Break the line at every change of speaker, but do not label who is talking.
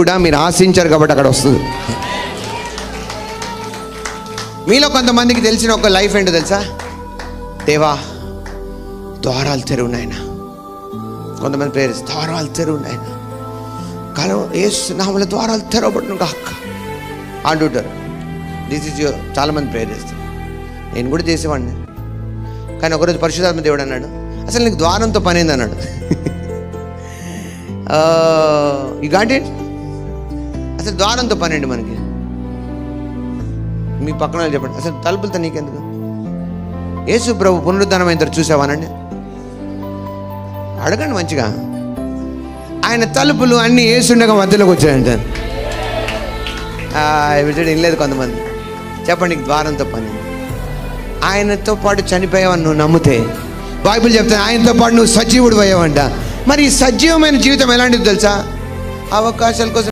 కూడా మీరు ఆశించారు కాబట్టి అక్కడ వస్తుంది. మీలో కొంతమందికి తెలిసిన ఒక లైఫ్ ఏంటో తెలుసా? దేవా ద్వారాలు తెరువు నాయన. కొంతమంది ప్రేయర్ ద్వారాలు తెరువు నాయన, కాలం యేసు నామములో ద్వారాలు తెరవబడును గాక అంటుంటారు. This is your. చాలామంది ప్రేయర్ చేస్తారు. నేను కూడా చేసేవాడిని. కానీ ఒకరోజు పరిశుద్ధాత్మ దేవుడు అన్నాడు, అసలు నీకు ద్వారంతో పని ఏంది అన్నాడు. You got it. అసలు ద్వారంతో పని అండి మనకి. మీ పక్కన వాళ్ళు చెప్పండి, అసలు తలుపులతో నీకెందుకు? యేసు ప్రభు పునరుద్ధానం అయిన తర్వాత చూసావానండి? అడగండి మంచిగా. ఆయన తలుపులు అన్నీ యేసుండగా మధ్యలోకి వచ్చాయంట. వినలేదు కొంతమంది. చెప్పండి, నీకు ద్వారంతో పని. ఆయనతో పాటు చనిపోయావని నువ్వు నమ్మితే బైబిల్ చెప్తాను, ఆయనతో పాటు నువ్వు సజీవుడు అయ్యావంట. మరి ఈ సజీవమైన జీవితం ఎలాంటిది తెలుసా? అవకాశాల కోసం